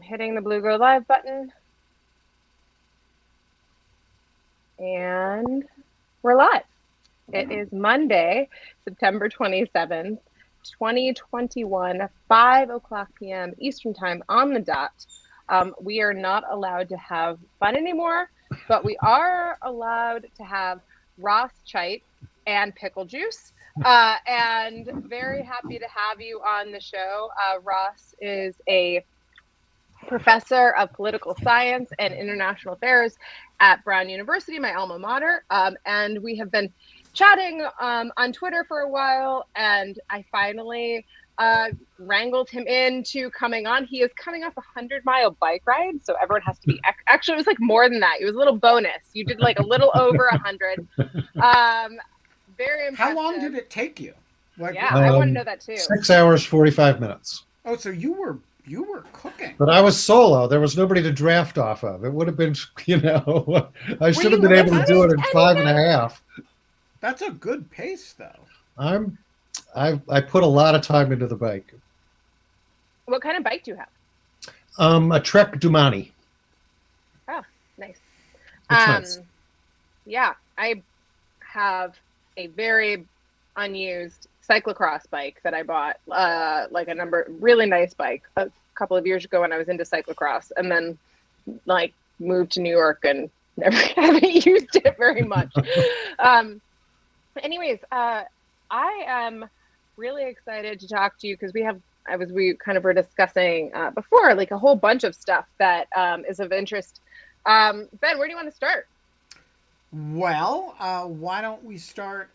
hitting the blue go live button. And we're live. It is Monday, September 27th, 2021, 5 o'clock p.m. Eastern time on the dot. We are not allowed to have fun anymore, but we are allowed to have Ross Cheit and pickle juice. And very happy to have you on the show. Ross is a professor of political science and international affairs at Brown University, my alma mater. And we have been chatting on Twitter for a while, and I finally wrangled him into coming on. He is coming off a 100-mile bike ride, so everyone has to be, actually it was like more than that. It was a little bonus. You did like a little over 100. Very impressive. How long did it take you? I want to know that too. 6 hours, 45 minutes. Oh, so you were cooking. But I was solo. There was nobody to draft off of. It would have been, I should have been able to do it in 5.5. That's a good pace, though. I put a lot of time into the bike. What kind of bike do you have? A Trek Dumani. Oh, nice. Nice. Yeah, I have a very unused cyclocross bike that I bought, really nice bike a couple of years ago when I was into cyclocross, and then like moved to New York and never haven't used it very much. Anyways, I am really excited to talk to you because we kind of were discussing before, like a whole bunch of stuff that is of interest. Ben, where do you want to start? Well, why don't we start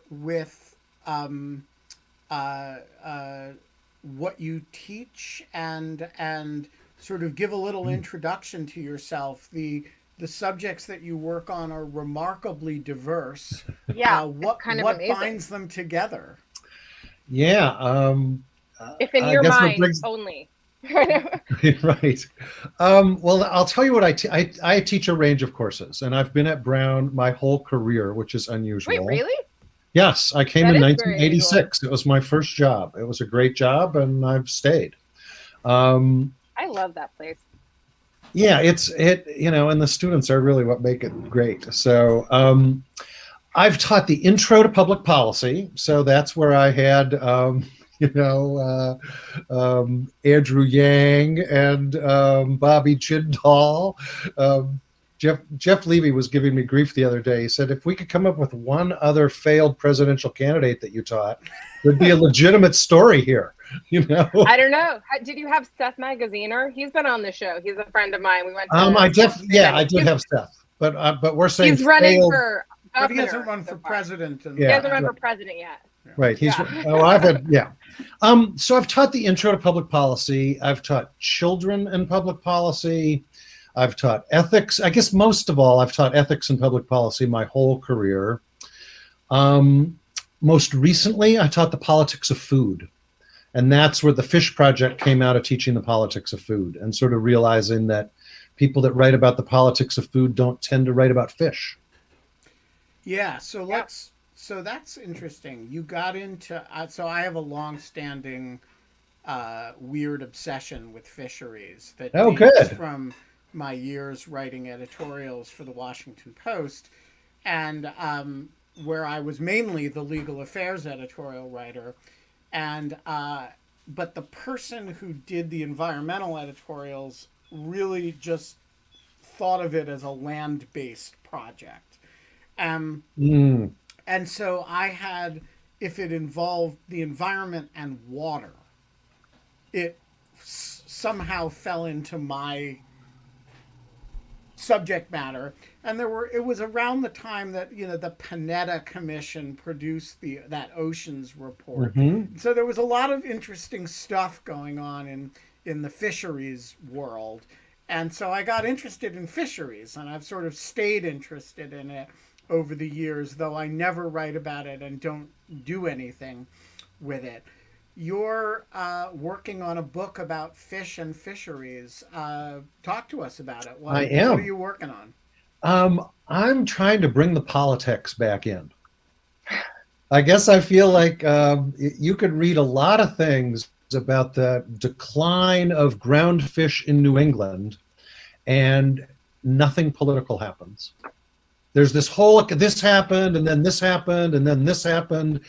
with what you teach and sort of give a little introduction to yourself. The subjects that you work on are remarkably diverse. Yeah, what binds them together? Yeah. If in your mind only. Right. Well, I'll tell you what I teach a range of courses, and I've been at Brown my whole career, which is unusual. Wait, really? Yes, I came in 1986. It was my first job. It was a great job, and I've stayed. I love that place. Yeah, and the students are really what make it great. So I've taught the intro to public policy. So that's where I had, Andrew Yang and Bobby Jindal. Jeff Levy was giving me grief the other day. He said, if we could come up with one other failed presidential candidate that you taught, there'd be a legitimate story here. I don't know. Did you have Seth Magaziner? He's been on the show. He's a friend of mine. We went to I did have Seth, but we're saying he's running for governor. But he hasn't run for president. He hasn't run for president yet. Right. So I've taught the intro to public policy. I've taught children in public policy. I've taught ethics. I guess most of all, I've taught ethics and public policy my whole career. Most recently, I taught the politics of food. And that's where the Fish Project came out of, teaching the politics of food and sort of realizing that people that write about the politics of food don't tend to write about fish. Yeah. So that's interesting. You got into, so I have a long-standing weird obsession with fisheries that dates from my years writing editorials for the Washington Post, and where I was mainly the legal affairs editorial writer. And but the person who did the environmental editorials really just thought of it as a land-based project. And so I had, if it involved the environment and water, it somehow fell into my subject matter. And it was around the time that, the Panetta Commission produced that oceans report. Mm-hmm. So there was a lot of interesting stuff going on in the fisheries world. And so I got interested in fisheries, and I've sort of stayed interested in it over the years, though I never write about it and don't do anything with it. You're working on a book about fish and fisheries. Talk to us about it. I am. What are you working on? I'm trying to bring the politics back in. I guess I feel like you could read a lot of things about the decline of ground fish in New England, and nothing political happens. There's this whole, this happened, and then this happened, and then this happened.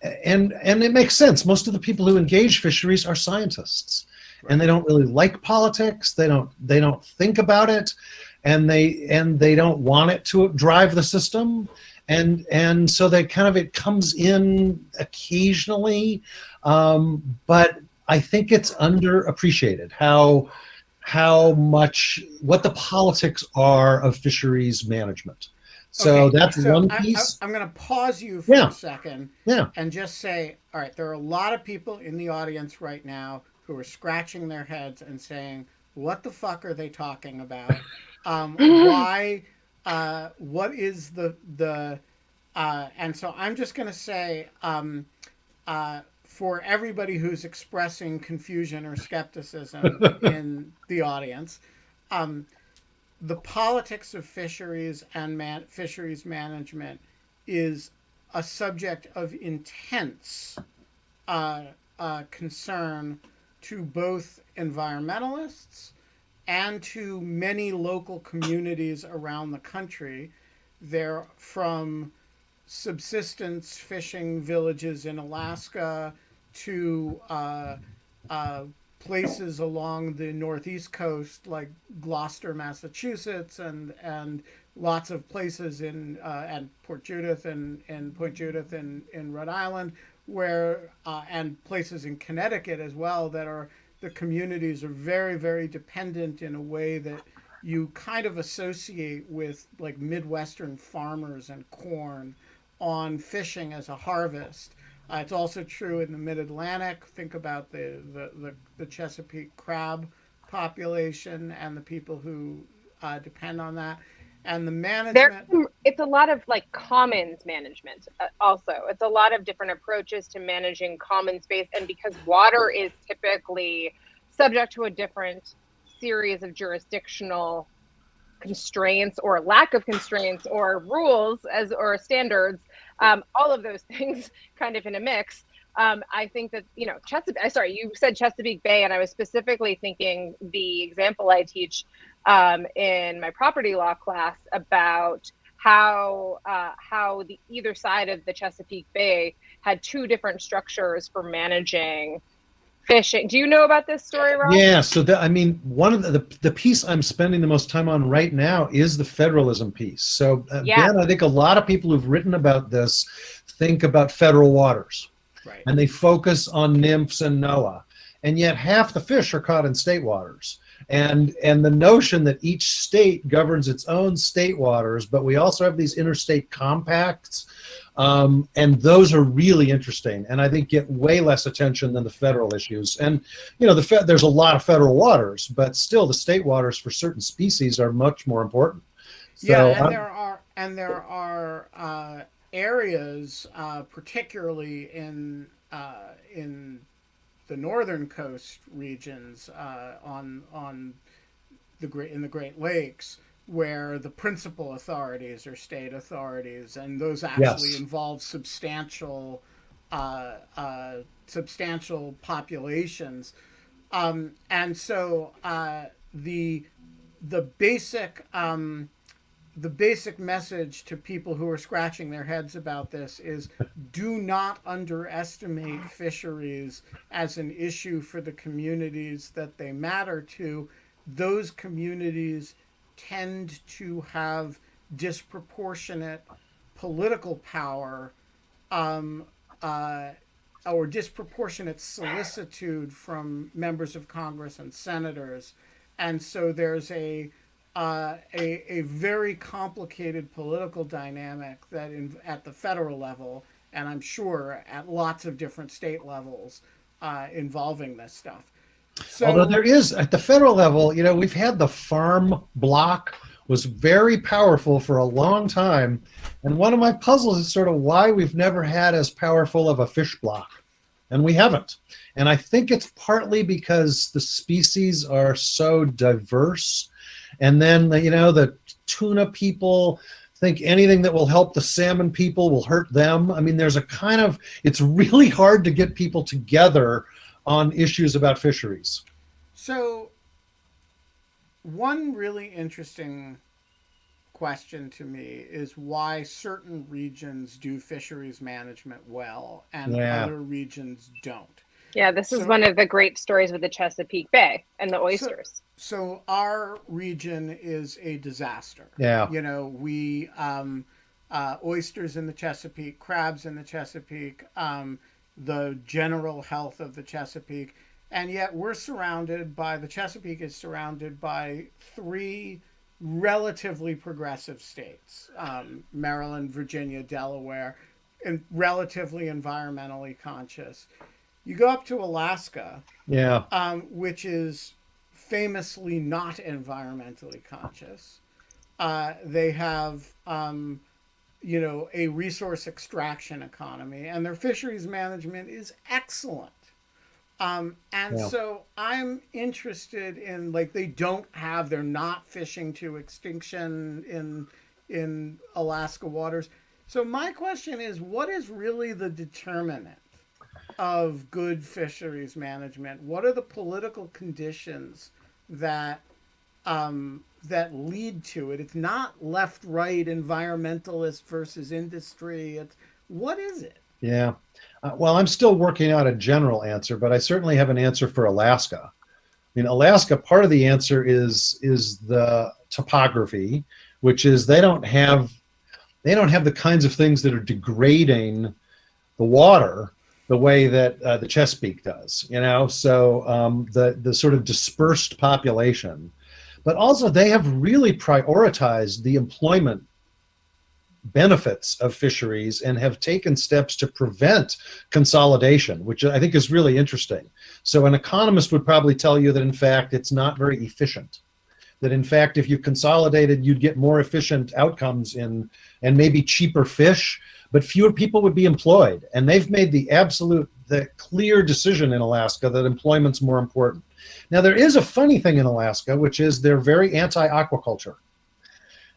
And it makes sense. Most of the people who engage fisheries are scientists, right, and they don't really like politics. They don't think about it, and they don't want it to drive the system. And so they kind of, it comes in occasionally, but I think it's underappreciated how much, what the politics are of fisheries management. So okay, that's one piece. I'm going to pause you for a second and just say, all right, there are a lot of people in the audience right now who are scratching their heads and saying, what the fuck are they talking about? Why? What is and so I'm just going to say, for everybody who's expressing confusion or skepticism in the audience, the politics of fisheries and fisheries management is a subject of intense concern to both environmentalists and to many local communities around the country. They're from subsistence fishing villages in Alaska to places along the northeast coast like Gloucester, Massachusetts, and lots of places in and Port Judith and Point Judith in Rhode Island, where and places in Connecticut as well, that are, the communities are very, very dependent in a way that you kind of associate with like Midwestern farmers and corn on fishing as a harvest. It's also true in the Mid-Atlantic. Think about the Chesapeake crab population and the people who depend on that. And the management... It's a lot of like commons management also. It's a lot of different approaches to managing common space. And because water is typically subject to a different series of jurisdictional constraints or lack of constraints or rules or standards, all of those things kind of in a mix. I think that, you know, you said Chesapeake Bay, and I was specifically thinking the example I teach in my property law class about how the either side of the Chesapeake Bay had two different structures for managing fishing. Do you know about this story, Rob? Yeah, so one of the piece I'm spending the most time on right now is the federalism piece. So Ben, I think a lot of people who've written about this think about federal waters, right, and they focus on nymphs and NOAA, and yet half the fish are caught in state waters. And the notion that each state governs its own state waters, but we also have these interstate compacts, and those are really interesting, and I think get way less attention than the federal issues. And you know, there's a lot of federal waters, but still the state waters for certain species are much more important. So, and there are areas, particularly in the northern coast regions in the Great Lakes, where the principal authorities are state authorities, and those actually involve substantial populations, and so the basic message to people who are scratching their heads about this is, do not underestimate fisheries as an issue for the communities that they matter to. Those communities tend to have disproportionate political power or disproportionate solicitude from members of Congress and senators. And so there's a very complicated political dynamic that at the federal level, and I'm sure at lots of different state levels, involving this stuff. So, although there is, at the federal level, you know, we've had the farm block was very powerful for a long time. And one of my puzzles is sort of why we've never had as powerful of a fish block. And we haven't. And I think it's partly because the species are so diverse. And then, you know, the tuna people think anything that will help the salmon people will hurt them. I mean, there's a kind of, it's really hard to get people together on issues about fisheries. So, one really interesting question to me is why certain regions do fisheries management well and other regions don't. Yeah, this is one of the great stories with the Chesapeake Bay and the oysters. So our region is a disaster. Yeah. You know, we oysters in the Chesapeake, crabs in the Chesapeake, the general health of the Chesapeake, and yet the Chesapeake is surrounded by three relatively progressive states, Maryland, Virginia, Delaware, and relatively environmentally conscious. You go up to Alaska, which is famously not environmentally conscious. They have, a resource extraction economy, and their fisheries management is excellent. So I'm interested in, like, they're not fishing to extinction in Alaska waters. So my question is, what is really the determinant of good fisheries management? What are the political conditions that that lead to it? It's not left, right, environmentalist versus industry. What is it? Yeah. Well, I'm still working out a general answer, but I certainly have an answer for Alaska. I mean, Alaska, part of the answer is the topography, which is they don't have the kinds of things that are degrading the water the way that the Chesapeake does. So the sort of dispersed population, but also they have really prioritized the employment benefits of fisheries and have taken steps to prevent consolidation, which I think is really interesting. So an economist would probably tell you that, in fact, it's not very efficient. That, in fact, if you consolidated, you'd get more efficient outcomes and maybe cheaper fish, but fewer people would be employed. And they've made the clear decision in Alaska that employment's more important. Now, there is a funny thing in Alaska, which is they're very anti-aquaculture.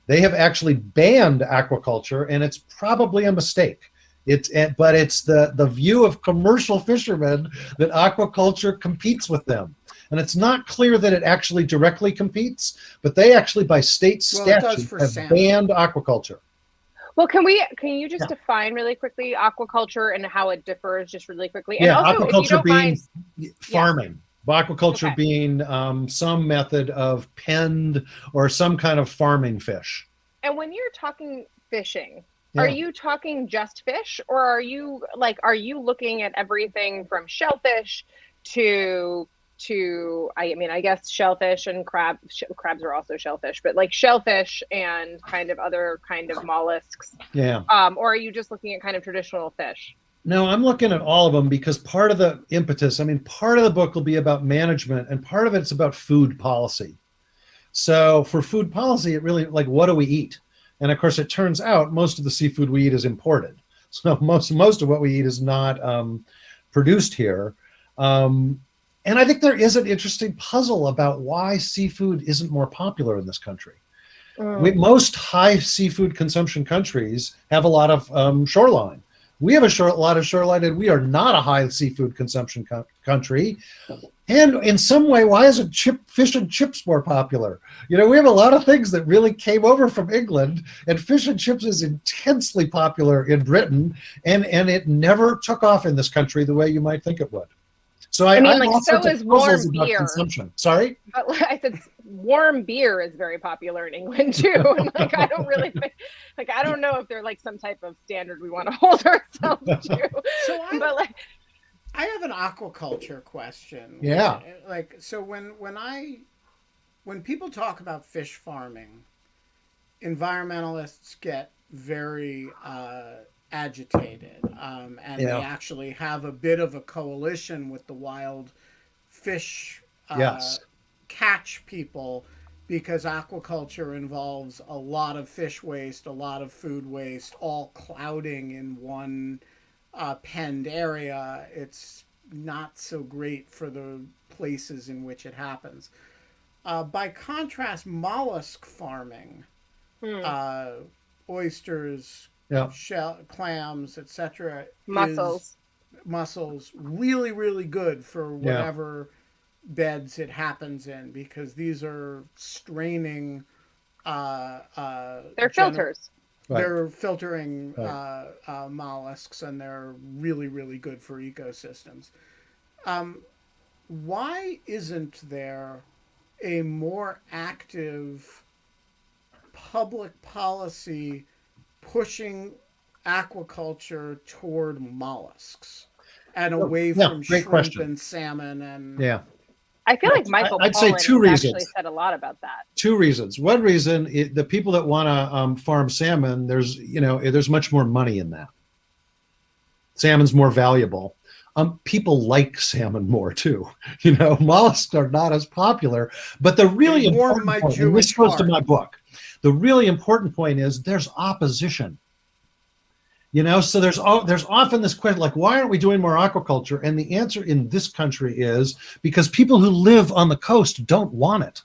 They have actually banned aquaculture, and it's probably a mistake. But it's the view of commercial fishermen that aquaculture competes with them. And it's not clear that it actually directly competes, but they actually, by state statute, have banned aquaculture. Well, can you just define really quickly aquaculture and how it differs just really quickly? And also, aquaculture if you don't being mind, farming. Aquaculture being some method of penned or some kind of farming fish. And when you're talking fishing, are you talking just fish, or are you looking at everything from shellfish to I guess shellfish and crabs are also shellfish, but like shellfish and kind of other kind of mollusks. Yeah. Or are you just looking at kind of traditional fish? No, I'm looking at all of them because part of the impetus, part of the book will be about management and part of it's about food policy. So for food policy, it really, like, what do we eat? And of course, it turns out most of the seafood we eat is imported. So most of what we eat is not produced here. And I think there is an interesting puzzle about why seafood isn't more popular in this country. Most high seafood consumption countries have a lot of shoreline. We have a lot of shoreline, and we are not a high seafood consumption country. And in some way, why isn't fish and chips more popular? We have a lot of things that really came over from England, and fish and chips is intensely popular in Britain, and it never took off in this country the way you might think it would. So so is warm beer. Consumption. Sorry? But I said warm beer is very popular in England too. And I don't really think, I don't know if they're like some type of standard we want to hold ourselves to. So I have an aquaculture question. Yeah. So when people talk about fish farming, environmentalists get very agitated, and they actually have a bit of a coalition with the wild fish catch people, because aquaculture involves a lot of fish waste, a lot of food waste, all clouding in one penned area. It's not so great for the places in which it happens. By contrast, mollusk farming, oysters, shell, clams, etc., mussels, mussels really, really good for whatever beds it happens in, because these are straining. They're filters. They're filtering mollusks, and they're really, really good for ecosystems. Why isn't there a more active public policy pushing aquaculture toward mollusks and away from shrimp and salmon? And I feel like Michael I'd say two reasons. Actually said a lot about that. Two reasons. One reason, the people that want to farm salmon, there's much more money in that. Salmon's more valuable. People like salmon more too. Mollusks are not as popular, but the really important point, and this goes to my book, the really important point is there's opposition. So there's often this question, like, why aren't we doing more aquaculture? And the answer in this country is because people who live on the coast don't want it.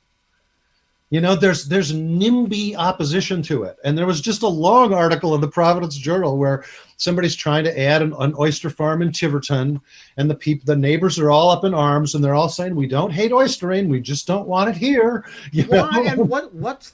There's NIMBY opposition to it. And there was just a long article in the Providence Journal where somebody's trying to add an oyster farm in Tiverton, and the neighbors are all up in arms, and they're all saying, we don't hate oystering, we just don't want it here. Why? And what's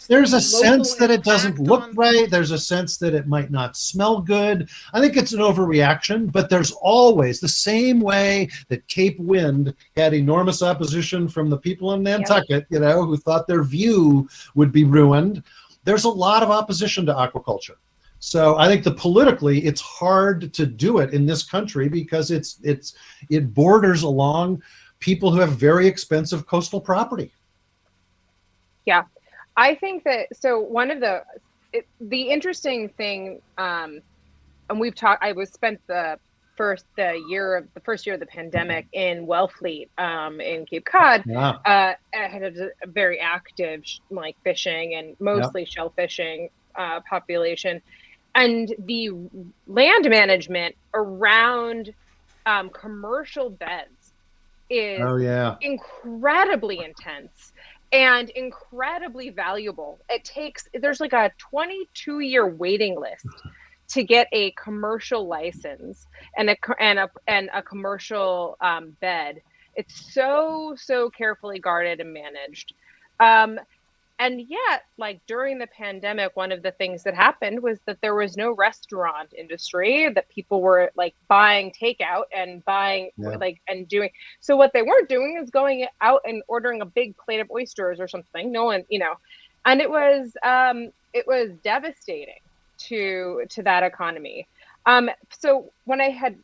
there's a sense that it doesn't look right. There's a sense that it might not smell good. I think it's an overreaction, but there's always the same way that Cape Wind had enormous opposition from the people in Nantucket, who thought their view would be ruined. There's a lot of opposition to aquaculture. So I think politically, it's hard to do it in this country because it borders along people who have very expensive coastal property. Yeah, I think that. So one of the interesting thing, and we've talked. I spent the first year of the pandemic in Wellfleet, in Cape Cod. Yeah. I had a very active fishing and mostly shellfishing population. And the land management around commercial beds is incredibly intense and incredibly valuable. There's like a 22-year waiting list to get a commercial license and a commercial bed. It's so carefully guarded and managed. And yet, during the pandemic, one of the things that happened was that there was no restaurant industry, that people were buying takeout and buying and doing. So what they weren't doing is going out and ordering a big plate of oysters or something. No one, and it was devastating to that economy. So when I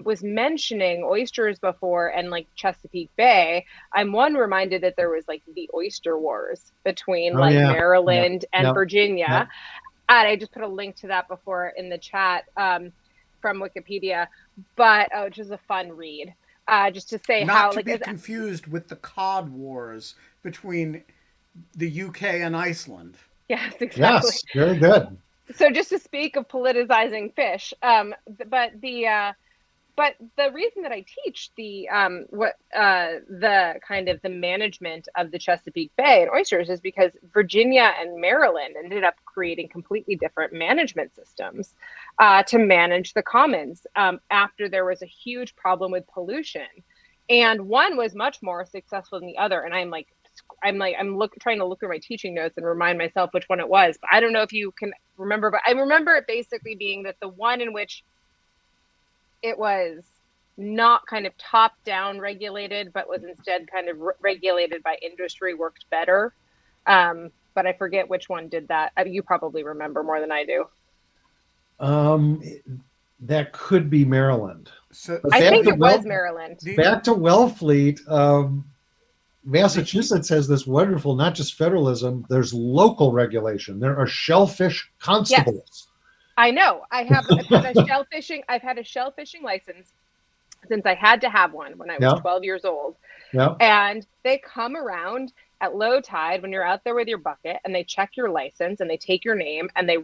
was mentioning oysters before and Chesapeake Bay, I'm reminded that there was the oyster wars between Maryland and Virginia. Yeah. And I just put a link to that before in the chat from Wikipedia, but which is a fun read. Just to say not to be confused with the cod wars between the UK and Iceland. Yes, exactly. Yes, very good. So just to speak of politicizing fish, but the reason that I teach the kind of the management of the Chesapeake Bay and oysters is because Virginia and Maryland ended up creating completely different management systems to manage the commons after there was a huge problem with pollution, and one was much more successful than the other. And I'm trying to look through my teaching notes and remind myself which one it was, but I don't know if you can remember. But I remember it basically being that the one in which it was not kind of top-down regulated, but was instead kind of regulated by industry worked better. But I forget which one did that. You probably remember more than I do. That could be Maryland. So I think it was Maryland. Back to Wellfleet, Massachusetts has this wonderful, not just federalism, there's local regulation. There are shellfish constables. Yes. I know. I've had a shellfishing license since I had to have one when I was 12 years old. Yeah. And they come around at low tide when you're out there with your bucket, and they check your license and they take your name and they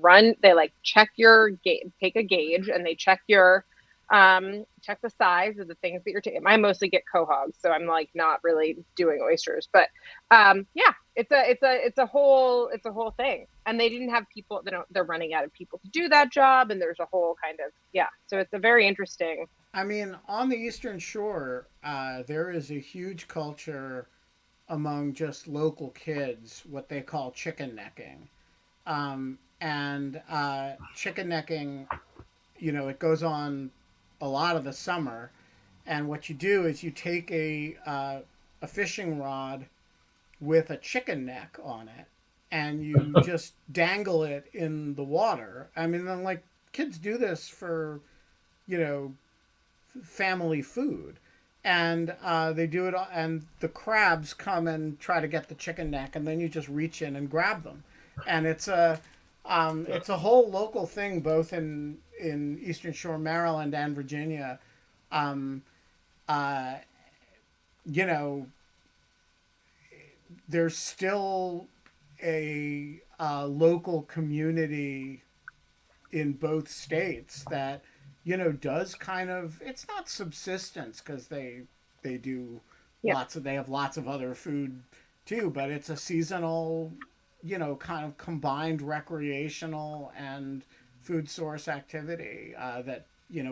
check your take a gauge, and they check your check the size of the things that you're taking. I mostly get quahogs, so I'm not really doing oysters, but it's a whole thing. And they didn't have people, they're running out of people to do that job, and there's a whole kind of so it's a very interesting I mean, on the Eastern Shore, there is a huge culture among just local kids, what they call chicken necking. And chicken necking, it goes on a lot of the summer. And what you do is you take a fishing rod with a chicken neck on it, and you just dangle it in the water. I mean, then like kids do this for, you know, family food, and they do it, and the crabs come and try to get the chicken neck, and then you just reach in and grab them, and it's a whole local thing, both in Eastern Shore, Maryland, and Virginia. Um, uh, you know, there's still a local community in both states that does kind of, it's not subsistence because they do Yeah. they have lots of other food too, but it's a seasonal, kind of combined recreational and food source activity that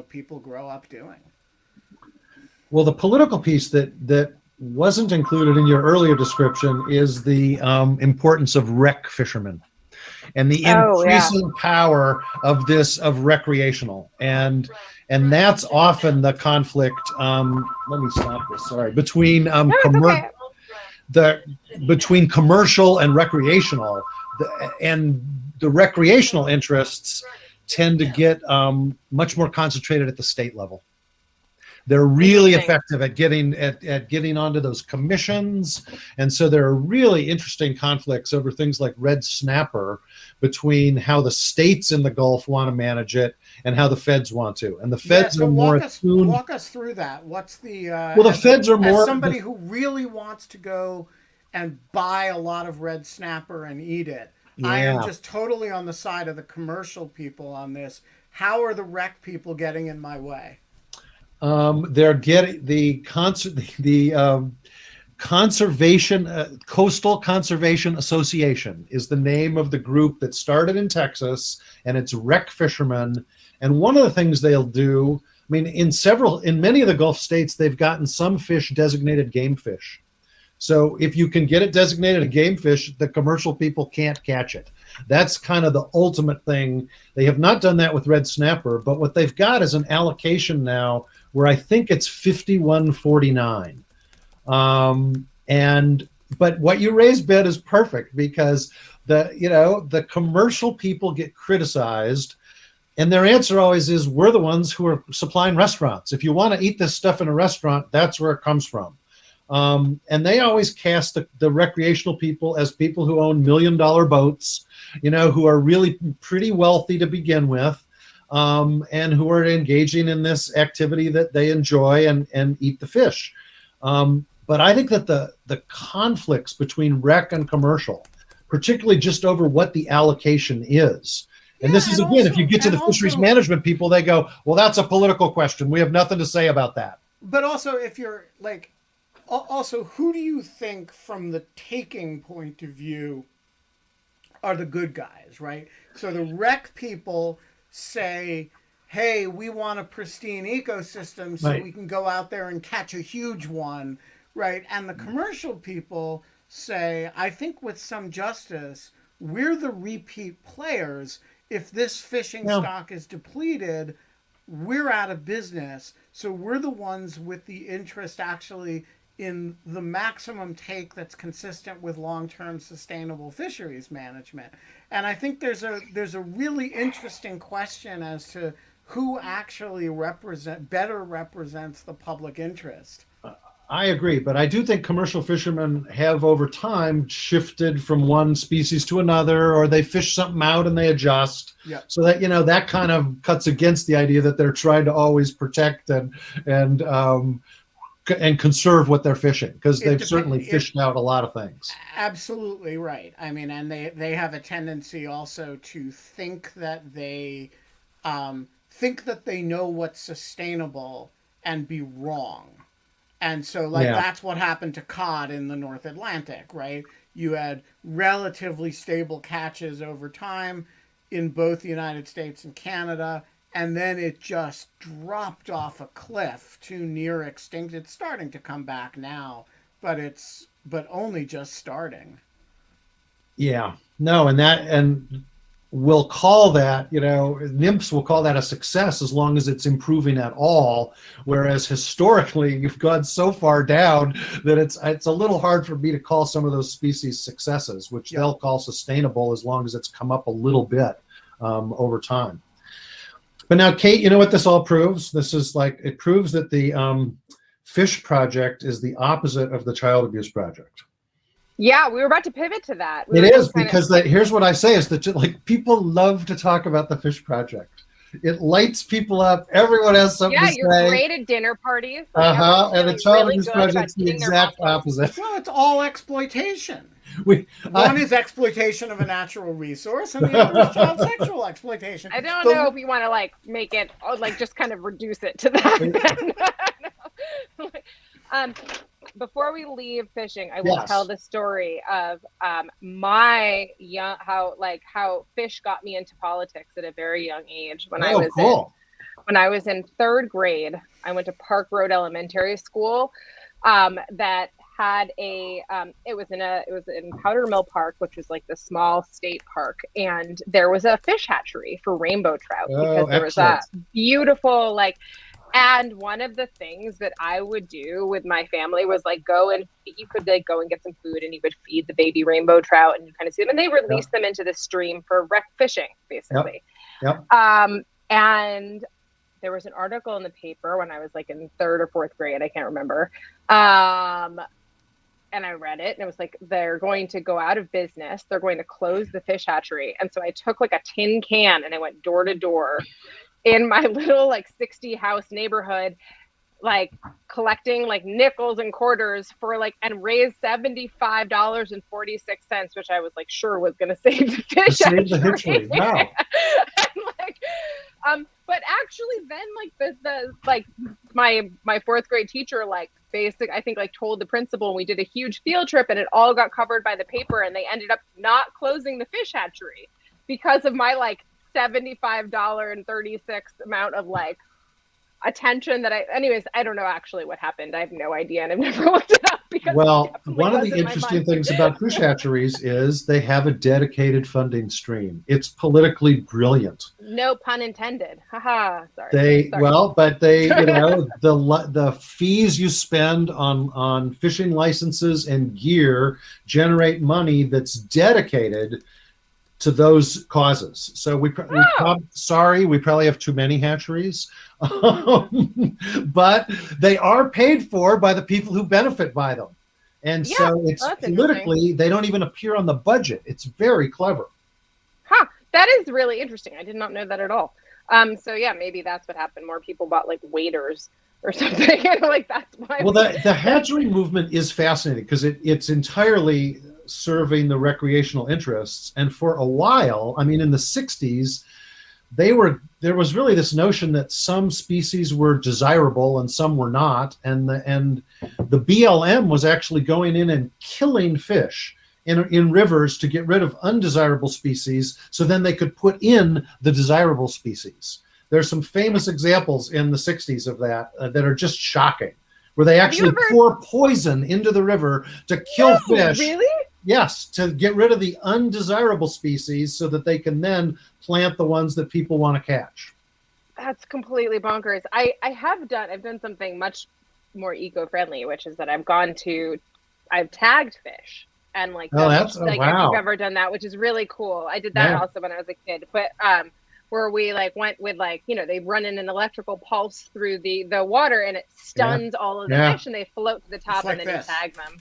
people grow up doing. Well, the political piece that wasn't included in your earlier description is the importance of rec fishermen and the increasing power of recreational, and that's often the conflict. Let me stop this. Sorry, between between commercial and recreational, and the recreational interests tend to get much more concentrated at the state level. They're really effective at getting onto those commissions, and so there are really interesting conflicts over things like red snapper between how the states in the Gulf want to manage it and how the feds want to. And the feds are more attuned. Walk us through that. What's the the feds are more, as somebody who really wants to go and buy a lot of red snapper and eat it. Yeah. I am just totally on the side of the commercial people on this. How are the rec people getting in my way? They're getting the conservation Coastal Conservation Association is the name of the group that started in Texas, and it's rec fishermen. And one of the things they'll do, I mean, in many of the Gulf states, they've gotten some fish designated game fish. So if you can get it designated a game fish, the commercial people can't catch it. That's kind of the ultimate thing. They have not done that with red snapper, but what they've got is an allocation now where I think it's 51-49. But what you raised, Ben, is perfect, because the commercial people get criticized, and their answer always is, we're the ones who are supplying restaurants. If you want to eat this stuff in a restaurant, that's where it comes from. And they always cast the recreational people as people who own $1 million boats, who are really pretty wealthy to begin with, and who are engaging in this activity that they enjoy and eat the fish. But I think that the conflicts between rec and commercial, particularly just over what the allocation is. And this is, again, also, if you get to the fisheries management people, they go, well, that's a political question. We have nothing to say about that. But also, if you're like, also, who do you think from the taking point of view are the good guys, right? So the rec people say, hey, we want a pristine ecosystem so we can go out there and catch a huge one, right? And the commercial people say, I think with some justice, we're the repeat players. If this fishing stock is depleted, we're out of business. So we're the ones with the interest actually in the maximum take that's consistent with long-term sustainable fisheries management. And I think there's a really interesting question as to who actually better represents the public interest. I agree, but I do think commercial fishermen have over time shifted from one species to another, or they fish something out and they adjust. Yeah. So that that kind of cuts against the idea that they're trying to always protect and conserve what they're fishing, because they've certainly fished out a lot of things. Absolutely right. I mean, and they have a tendency also to think that they know what's sustainable and be wrong. And so, that's what happened to cod in the North Atlantic, right? You had relatively stable catches over time in both the United States and Canada, and then it just dropped off a cliff to near extinct. It's starting to come back now, but only just starting. Yeah, no, and we'll call that, nymphs will call that a success as long as it's improving at all. Whereas historically, you've gone so far down that it's a little hard for me to call some of those species successes, which they'll call sustainable as long as it's come up a little bit over time. But now, Kate, you know what this all proves? It proves that the Fish Project is the opposite of the Child Abuse Project. Yeah, we were about to pivot to that. It is, because here's what I say is that people love to talk about the Fish Project. It lights people up. Everyone has something to say. Yeah, you're great at dinner parties. And the Child Abuse Project's the exact opposite. Well, it's all exploitation. One is exploitation of a natural resource, and the other is child sexual exploitation. I don't know if you want to make it just kind of reduce it to that. Before we leave fishing, I will tell the story of how fish got me into politics at a very young age. When I was in third grade, I went to Park Road Elementary School. That had it was in Powder Mill Park, which was like the small state park, and there was a fish hatchery for rainbow trout because there was a beautiful and one of the things that I would do with my family was go and get some food, and you would feed the baby rainbow trout, and you kind of see them, and they release them into the stream for rec fishing, basically. And there was an article in the paper when I was in third or fourth grade, I can't remember. And I read it, and it was they're going to go out of business. They're going to close the fish hatchery. And so I took a tin can and I went door to door in my little 60 house neighborhood, collecting nickels and quarters for and raised $75.46, which I was sure was going to save the fish hatchery. Wow. But actually then my fourth grade teacher I think told the principal, and we did a huge field trip, and it all got covered by the paper, and they ended up not closing the fish hatchery because of my $75.36 amount of attention that I don't know actually what happened. I have no idea, and I've never looked it up because one of the interesting things about fish hatcheries is they have a dedicated funding stream. It's politically brilliant. No pun intended. Haha. Sorry. But the fees you spend on fishing licenses and gear generate money that's dedicated to those causes. So we probably have too many hatcheries, but they are paid for by the people who benefit by them. And so it's politically, they don't even appear on the budget. It's very clever. That is really interesting. I did not know that at all. So maybe that's what happened. More people bought waiters or something. That's why. Well, the hatchery movement is fascinating because it's entirely serving the recreational interests. And for a while, in the 60s, there was really this notion that some species were desirable and some were not. And the BLM was actually going in and killing fish in rivers to get rid of undesirable species, so then they could put in the desirable species. There's some famous examples in the 60s of that that are just shocking, where they actually pour poison into the river to kill fish. Really? Yes, to get rid of the undesirable species so that they can then plant the ones that people want to catch. That's completely bonkers. I've done something much more eco-friendly, which is that I've tagged fish. And wow. If you've ever done that, which is really cool. I did that also when I was a kid. But where we went with they run in an electrical pulse through the water, and it stuns all of the fish, and they float to the top, and then you tag them.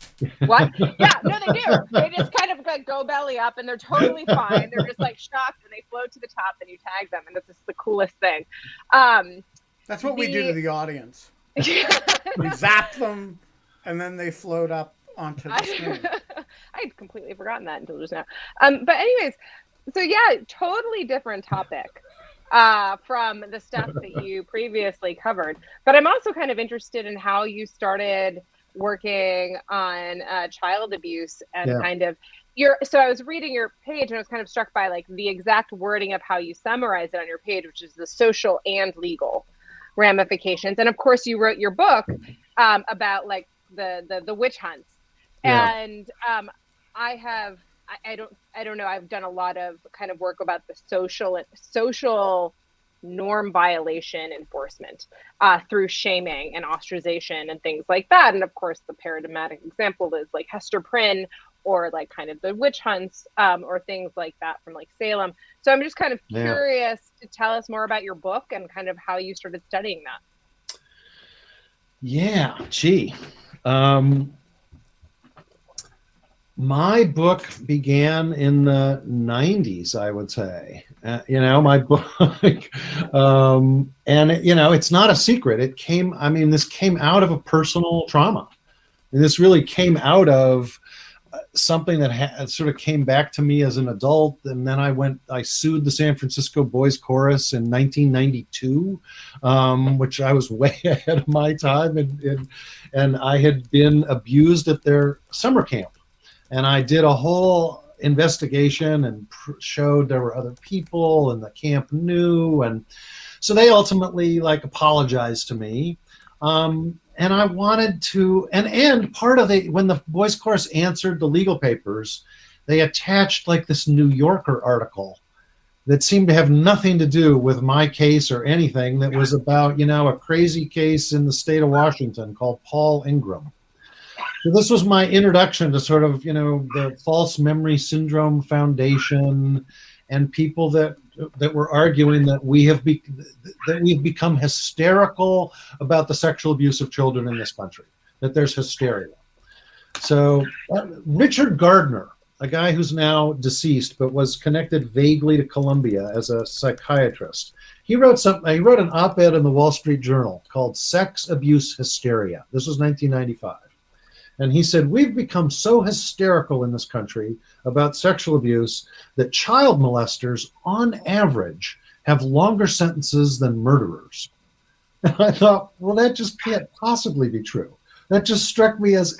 What? Yeah, no, they do. They just kind of go belly up, and they're totally fine. They're just shocked, and they float to the top, and you tag them, and it's just the coolest thing. That's what we do to the audience. We zap them, and then they float up onto the screen. I had completely forgotten that until just now. But anyways, so totally different topic from the stuff that you previously covered. But I'm also kind of interested in how you started working on child abuse and Yeah. kind of so I was reading your page and I was kind of struck by like the exact wording of how you summarize it on your page, which is the social and legal ramifications. And of course you wrote your book about like the witch hunts. Yeah. And I don't know, I've done a lot of kind of work about the social norm violation enforcement through shaming and ostracization and things like that. And of course, the paradigmatic example is like Hester Prynne, or like kind of the witch hunts or things like that from like Salem. So I'm just kind of curious to tell us more about your book and kind of how you started studying that. Yeah, gee. My book began in the 90s, I would say. My book, and it's not a secret. This came out of a personal trauma. And this really came out of something that sort of came back to me as an adult. And then I sued the San Francisco Boys Chorus in 1992, which I was way ahead of my time. And I had been abused at their summer camp. And I did a whole investigation and showed there were other people and the camp knew. And so they ultimately apologized to me. And I wanted to, and part of when the Boys Chorus answered the legal papers, they attached this New Yorker article that seemed to have nothing to do with my case or anything, that was about, a crazy case in the state of Washington called Paul Ingram. So this was my introduction to sort of, the False Memory Syndrome Foundation and people that were arguing that we've become hysterical about the sexual abuse of children in this country, that there's hysteria. So Richard Gardner, a guy who's now deceased but was connected vaguely to Columbia as a psychiatrist, he wrote an op-ed in the Wall Street Journal called Sex Abuse Hysteria. This was 1995. And he said, we've become so hysterical in this country about sexual abuse that child molesters, on average, have longer sentences than murderers. And I thought, well, that just can't possibly be true. That just struck me as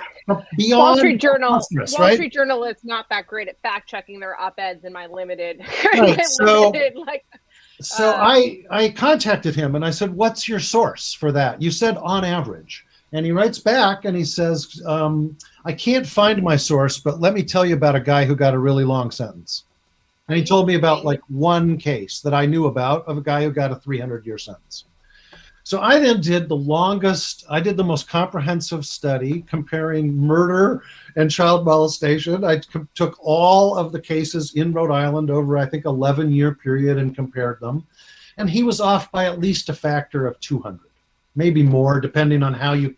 beyond Wall Street Journal. right? Wall Street Journal is not that great at fact checking their op-eds in my limited. Right. So I contacted him and I said, what's your source for that? You said on average. And he writes back and he says, I can't find my source, but let me tell you about a guy who got a really long sentence. And he told me about one case that I knew about of a guy who got a 300-year sentence. So I then did the most comprehensive study comparing murder and child molestation. I took all of the cases in Rhode Island over, I think, 11-year period and compared them. And he was off by at least a factor of 200. Maybe more, depending on how you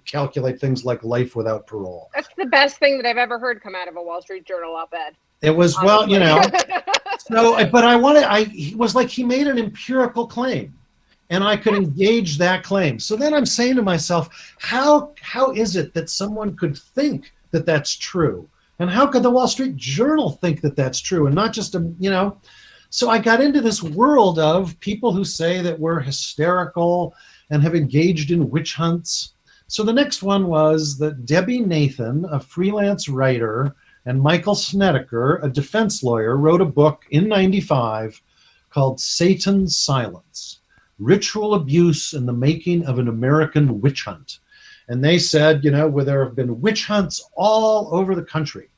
calculate things like life without parole. That's the best thing that I've ever heard come out of a Wall Street Journal op-ed. It was, honestly. He was he made an empirical claim, and I could engage that claim. So then I'm saying to myself, how is it that someone could think that that's true? And how could the Wall Street Journal think that that's true? And not just, So I got into this world of people who say that we're hysterical and have engaged in witch hunts. So the next one was that Debbie Nathan, a freelance writer, and Michael Snedeker, a defense lawyer, wrote a book in 95 called Satan's Silence, Ritual Abuse and the Making of an American Witch Hunt. And they said, where there have been witch hunts all over the country.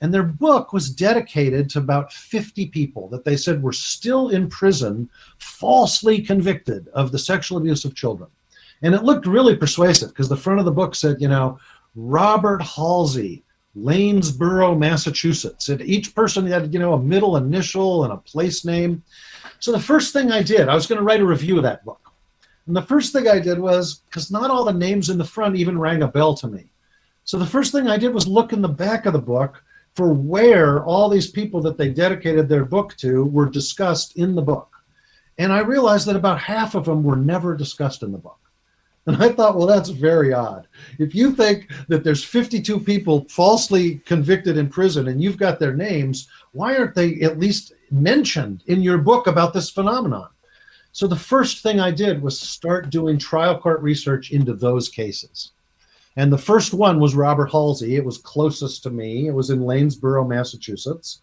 And their book was dedicated to about 50 people that they said were still in prison, falsely convicted of the sexual abuse of children. And it looked really persuasive because the front of the book said, Robert Halsey, Lanesboro, Massachusetts. And each person had, a middle initial and a place name. So the first thing I did, I was going to write a review of that book. And the first thing I did was, because not all the names in the front even rang a bell to me. So the first thing I did was look in the back of the book for where all these people that they dedicated their book to were discussed in the book. And I realized that about half of them were never discussed in the book. And I thought, well, that's very odd. If you think that there's 52 people falsely convicted in prison and you've got their names, why aren't they at least mentioned in your book about this phenomenon? So the first thing I did was start doing trial court research into those cases. And the first one was Robert Halsey. It was closest to me. It was in Lanesboro, Massachusetts.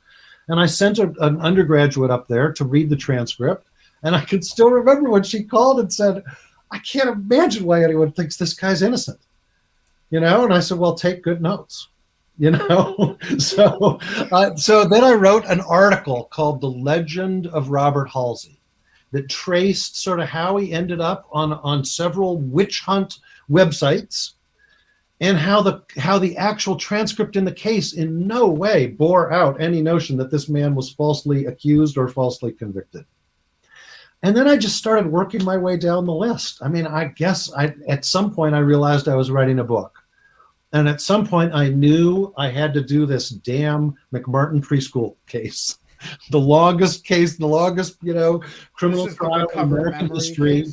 And I sent an undergraduate up there to read the transcript. And I can still remember when she called and said, I can't imagine why anyone thinks this guy's innocent. And I said, well, take good notes. So then I wrote an article called The Legend of Robert Halsey that traced sort of how he ended up on several witch hunt websites, and how the actual transcript in the case in no way bore out any notion that this man was falsely accused or falsely convicted. And then I just started working my way down the list. I mean, I guess at some point I realized I was writing a book. And at some point I knew I had to do this damn McMartin preschool case. The longest case, criminal trial in American history.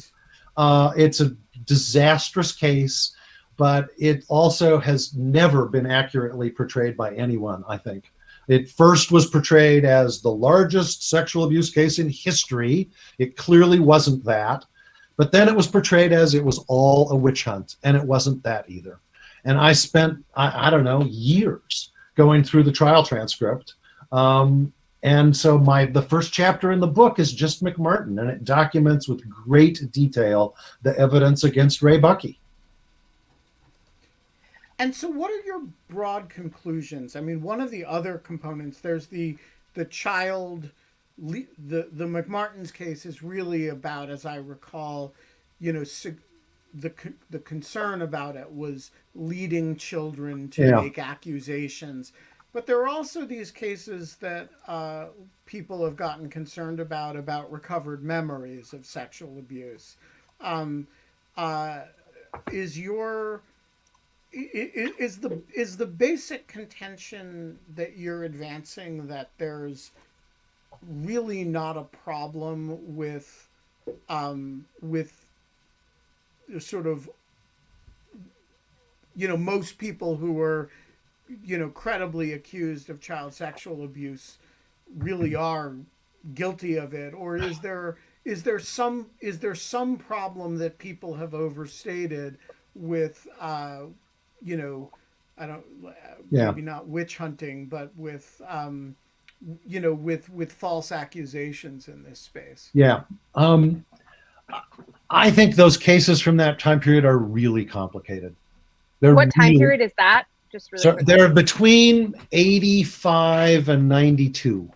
It's a disastrous case, but it also has never been accurately portrayed by anyone, I think. It first was portrayed as the largest sexual abuse case in history. It clearly wasn't that. But then it was portrayed as it was all a witch hunt, and it wasn't that either. And I spent, I don't know, years going through the trial transcript. And so the first chapter in the book is just McMartin, and it documents with great detail the evidence against Ray Buckey. And so what are your broad conclusions? I mean, one of the other components, there's the child, the McMartin's case is really about, as I recall, the concern about it was leading children to make accusations. But there are also these cases that people have gotten concerned about recovered memories of sexual abuse. Is the basic contention that you're advancing that there's really not a problem with sort of most people who are credibly accused of child sexual abuse really are guilty of it, or is there some problem that people have overstated with maybe not witch hunting, but with with false accusations in this space? I think those cases from that time period are really complicated. What time period is that? Just really quickly. They're between 85 and 92.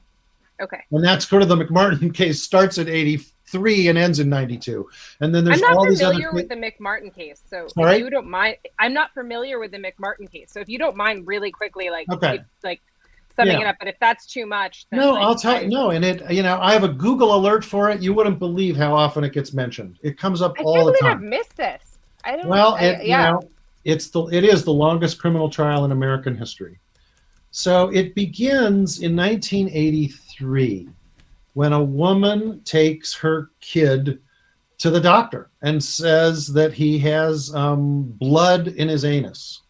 Okay. And that's sort of the McMartin case starts at 83 and ends in 92. And then there's all these other. I'm not familiar with the McMartin case, so Sorry? if you don't mind, I'm not familiar with the McMartin case. So if you don't mind, really quickly, summing it up. But if that's too much, then I'll tell you. No, and I have a Google alert for it. You wouldn't believe how often it gets mentioned. It comes up all the time. I've missed this. I don't. Well, it is the longest criminal trial in American history. So it begins in 1983 when a woman takes her kid to the doctor and says that he has blood in his anus.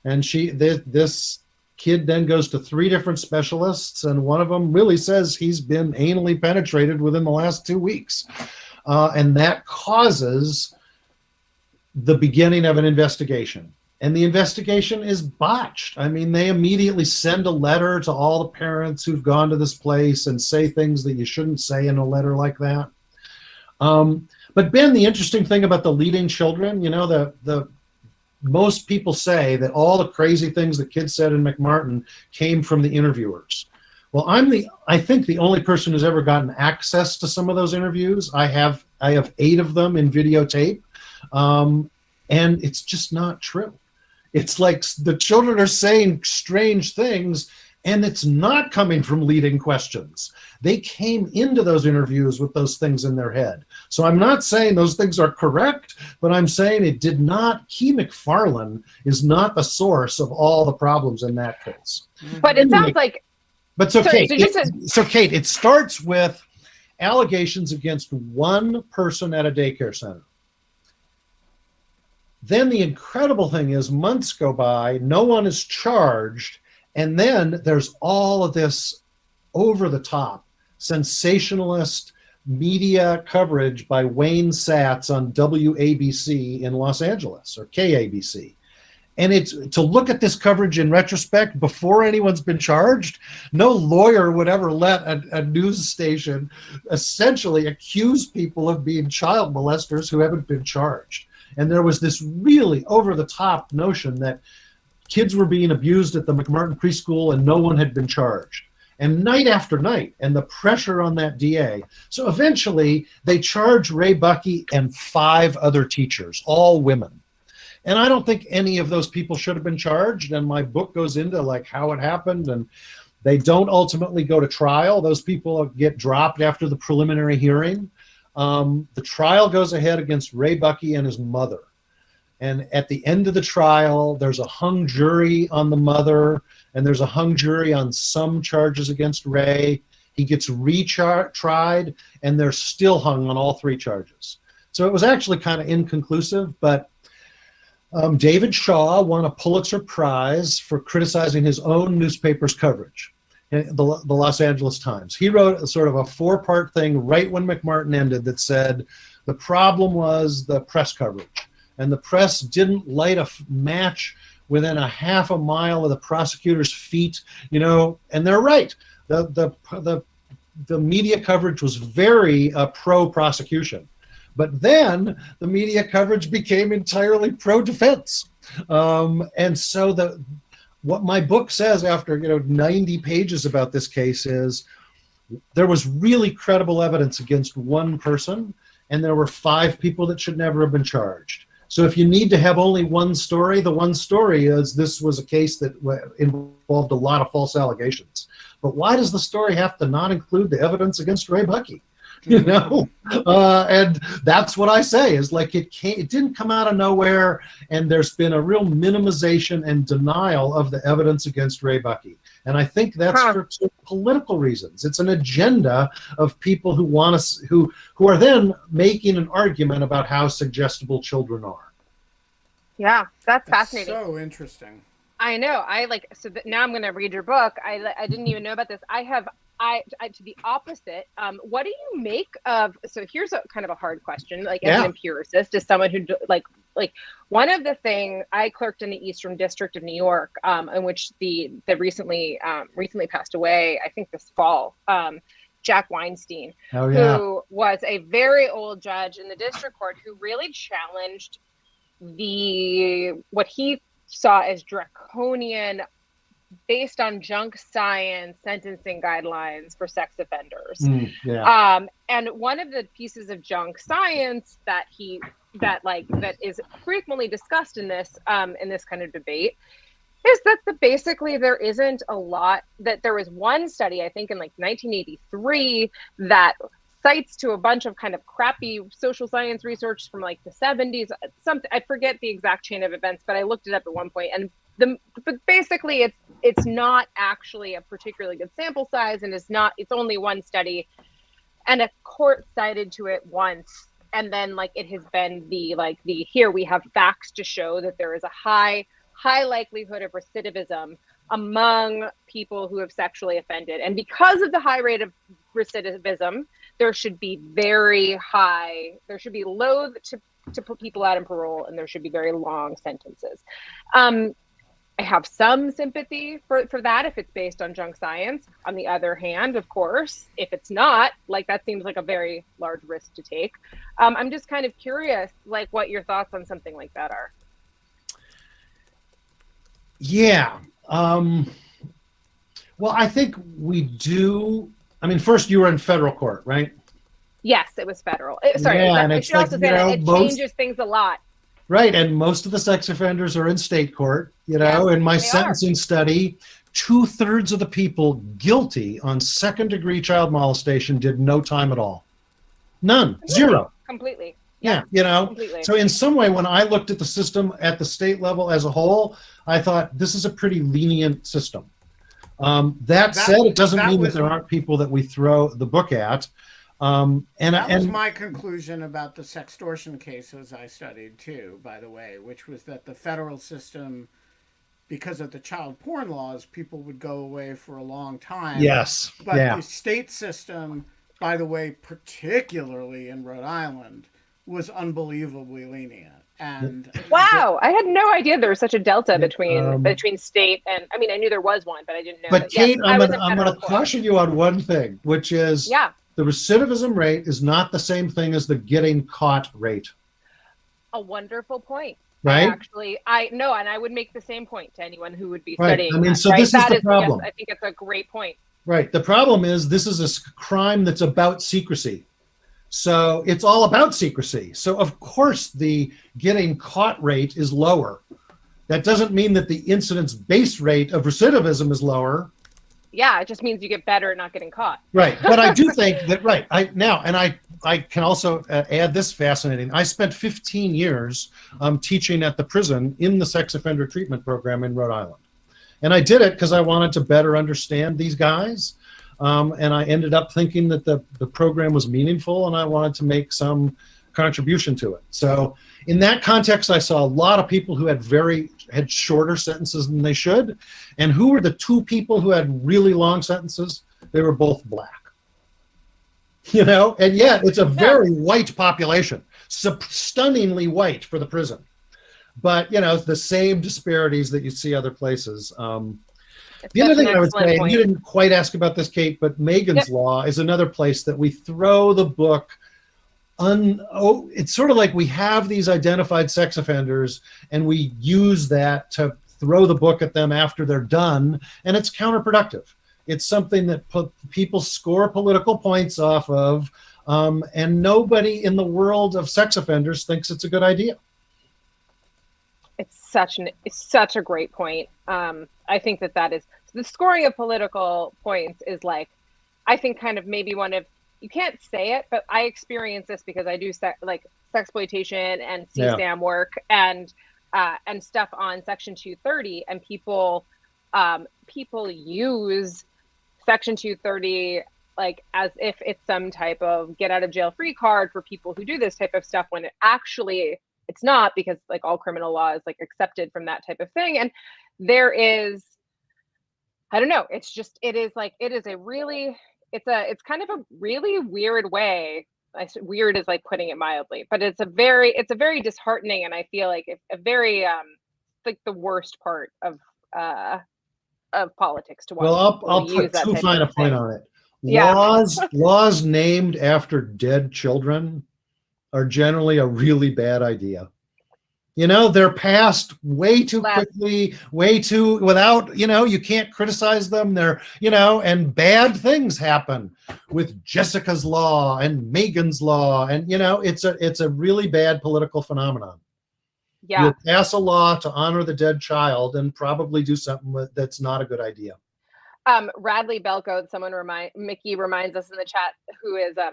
And this kid then goes to 3 different specialists, and one of them really says he's been anally penetrated within the last 2 weeks. And that causes the beginning of an investigation. And the investigation is botched. I mean, they immediately send a letter to all the parents who've gone to this place and say things that you shouldn't say in a letter like that. But Ben, the interesting thing about the leading children, the most people say that all the crazy things the kids said in McMartin came from the interviewers. Well, I think the only person who's ever gotten access to some of those interviews. I have 8 of them in videotape. And it's just not true. It's like the children are saying strange things, and it's not coming from leading questions. They came into those interviews with those things in their head. So I'm not saying those things are correct, but I'm saying it did not. Key McFarlane is not the source of all the problems in that case. But it sounds like. But so, Kate, Kate, it starts with allegations against one person at a daycare center. Then the incredible thing is months go by, no one is charged, and then there's all of this over-the-top, sensationalist media coverage by Wayne Satz on WABC in Los Angeles, or KABC. And it's to look at this coverage in retrospect before anyone's been charged. No lawyer would ever let a news station essentially accuse people of being child molesters who haven't been charged. And there was this really over-the-top notion that kids were being abused at the McMartin preschool and no one had been charged. And night after night, and the pressure on that DA. So eventually, they charged Ray Buckey and 5 other teachers, all women. And I don't think any of those people should have been charged. And my book goes into like how it happened. And they don't ultimately go to trial. Those people get dropped after the preliminary hearing. The trial goes ahead against Ray Buckey and his mother. And at the end of the trial, there's a hung jury on the mother, and there's a hung jury on some charges against Ray. He gets retried, and they're still hung on all 3 charges. So it was actually kind of inconclusive, but David Shaw won a Pulitzer Prize for criticizing his own newspaper's coverage, the Los Angeles Times. He wrote sort of a 4-part thing right when McMartin ended that said the problem was the press coverage. And the press didn't light a match within a half a mile of the prosecutor's feet, and they're right. The media coverage was very pro-prosecution. But then the media coverage became entirely pro-defense. And so what my book says after 90 pages about this case is there was really credible evidence against one person, and there were 5 people that should never have been charged. So if you need to have only one story, the one story is this was a case that involved a lot of false allegations. But why does the story have to not include the evidence against Ray Buckey? And that's what I say is like it didn't come out of nowhere, and there's been a real minimization and denial of the evidence against Ray Buckey. And I think that's for political reasons. It's an agenda of people who want us, who are then making an argument about how suggestible children are. Yeah, that's fascinating. So interesting. I know. Now I'm going to read your book. I didn't even know about this. To the opposite, what do you make of, so here's a kind of a hard question, as an empiricist, as someone who like one of the things, I clerked in the Eastern District of New York, in which the recently passed away, I think this fall, Jack Weinstein, who was a very old judge in the district court who really challenged what he saw as draconian, based on junk science sentencing guidelines for sex offenders. And one of the pieces of junk science that is frequently discussed in this kind of debate is that basically there isn't a lot, that there was one study, I think in 1983, that cites to a bunch of kind of crappy social science research from the 70s. I forget the exact chain of events, but I looked it up at one point, and but basically it's not actually a particularly good sample size, and it's only one study, and a court cited to it once, and then it has been the here we have facts to show that there is a high likelihood of recidivism among people who have sexually offended, and because of the high rate of recidivism, there should be low to put people out on parole, and there should be very long sentences. I have some sympathy for that if it's based on junk science. On the other hand, of course, if it's not, that seems like a very large risk to take. I'm just kind of curious, what your thoughts on something like that are. Yeah. Well, I think we do. I mean, first, you were in federal court, right? Yes, it was federal. I should also say that it changes things a lot. Right, and most of the sex offenders are in state court. In my sentencing study, 2/3 of the people guilty on second-degree child molestation did no time at all. None. Zero. Completely. Yeah, Completely. So in some way, when I looked at the system at the state level as a whole, I thought this is a pretty lenient system. That said, it doesn't mean that there aren't people that we throw the book at. That was my conclusion about the sextortion cases I studied too, by the way, which was that the federal system, because of the child porn laws, people would go away for a long time. Yes. But the state system, by the way, particularly in Rhode Island, was unbelievably lenient. And wow, I had no idea there was such a delta between state and, I mean, I knew there was one, but I didn't know. But Kate, yes, I'm going to caution you on one thing, which is the recidivism rate is not the same thing as the getting caught rate. A wonderful point. Right? And I would make the same point to anyone who would be studying. I mean, that, so right? this is the problem. Yes, I think it's a great point. Right. The problem is this is a crime that's about secrecy. So it's all about secrecy. So of course the getting caught rate is lower. That doesn't mean that the incidence base rate of recidivism is lower. Yeah, it just means you get better at not getting caught. Right. But I do think that, I can also add this fascinating. I spent 15 years teaching at the prison in the sex offender treatment program in Rhode Island. And I did it because I wanted to better understand these guys. And I ended up thinking that the program was meaningful and I wanted to make some contribution to it. So in that context, I saw a lot of people who had shorter sentences than they should. And who were the two people who had really long sentences? They were both black. And yet it's a very white population, stunningly white for the prison. But, the same disparities that you see other places. The other thing I would say, and you didn't quite ask about this, Kate, but Megan's Law is another place that we throw the book. It's sort of like we have these identified sex offenders and we use that to throw the book at them after they're done, and it's counterproductive. It's something that people score political points off of, and nobody in the world of sex offenders thinks it's a good idea. It's such a great point. I think that is the scoring of political points is like, I think kind of maybe one of, you can't say it, but I experience this because I do sexploitation and CSAM work and stuff on Section 230, and people use Section 230 like as if it's some type of get out of jail free card for people who do this type of stuff, when it's not, because like all criminal law is like accepted from that type of thing. And there is, I don't know, it's kind of a really weird way. Weird is like putting it mildly, but it's a very disheartening, and I feel like it's a very like the worst part of politics to watch. Well, I'll put too fine a point on it. Laws named after dead children are generally a really bad idea. They're passed way too quickly, without, you can't criticize them. And bad things happen with Jessica's Law and Megan's Law. And, it's a really bad political phenomenon. Yeah. You'll pass a law to honor the dead child and probably do something that's not a good idea. Radley Belko, Mickey reminds us in the chat, who is a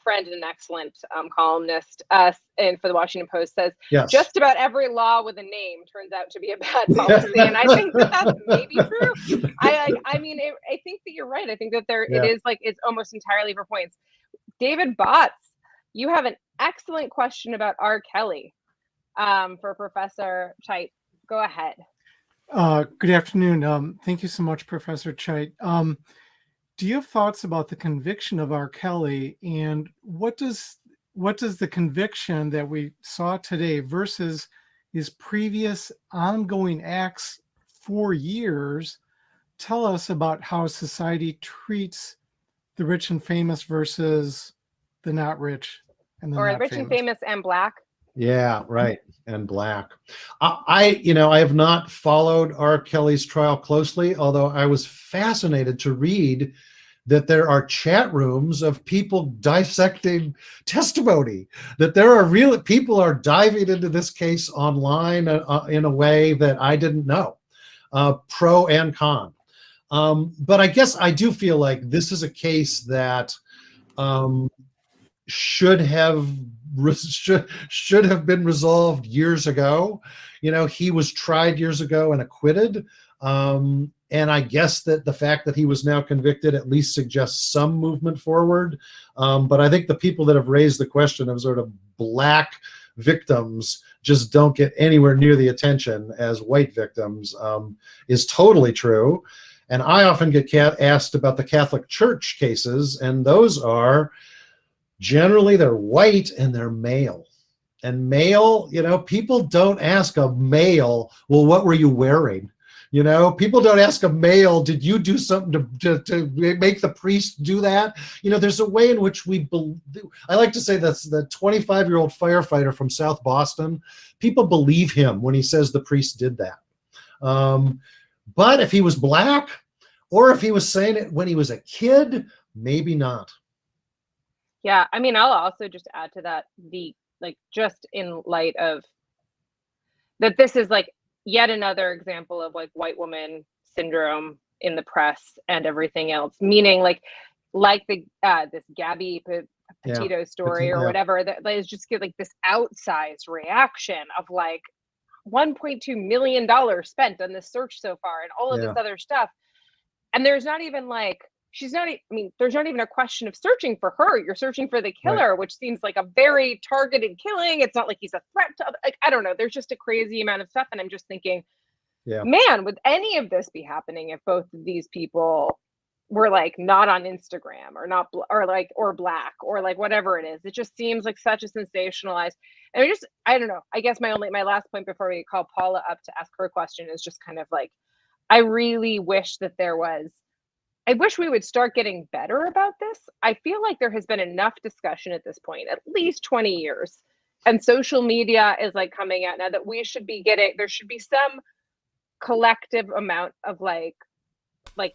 friend and an excellent columnist and for the Washington Post, says just about every law with a name turns out to be a bad policy, and I think that's maybe true. I think that you're right. I think that it is like it's almost entirely for points. David Botts, you have an excellent question about R. Kelly for Professor Cheit. Go ahead. Good afternoon. Thank you so much, Professor Cheit. Do you have thoughts about the conviction of R. Kelly, and what does the conviction that we saw today versus his previous ongoing acts for years tell us about how society treats the rich and famous versus the not rich and the not rich famous? And famous and black? Yeah, right. And black. I have not followed R. Kelly's trial closely, although I was fascinated to read that there are chat rooms of people dissecting testimony, that there are people are diving into this case online in a way that I didn't know, pro and con. But I guess I do feel like this is a case that should have been resolved years ago. He was tried years ago and acquitted. And I guess that the fact that he was now convicted at least suggests some movement forward. But I think the people that have raised the question of sort of black victims just don't get anywhere near the attention as white victims is totally true. And I often get asked about the Catholic Church cases, and those are generally they're white and they're male. And male, people don't ask a male, well, what were you wearing? People don't ask a male, did you do something to make the priest do that? There's a way in which I like to say that's the 25-year-old firefighter from South Boston. People believe him when he says the priest did that. But if he was black, or if he was saying it when he was a kid, maybe not. Yeah, I mean, I'll also just add to that, just in light of that, this is like yet another example of like white woman syndrome in the press and everything else, meaning like the this Gabby Petito story or whatever, that is just get like this outsized reaction of like $1.2 million spent on this search so far and all of this other stuff. And there's not even like, there's not even a question of searching for her. You're searching for the killer, right, which seems like a very targeted killing. It's not like he's a threat to like, I don't know. There's just a crazy amount of stuff. And I'm just thinking, man, would any of this be happening if both of these people were like not on Instagram or not, or black or like whatever it is? It just seems like such a sensationalized. And I don't know. I guess my last point before we call Paula up to ask her question is just kind of like, I really wish that I wish we would start getting better about this. I feel like there has been enough discussion at this point, at least 20 years. And social media is like coming out now that there should be some collective amount of like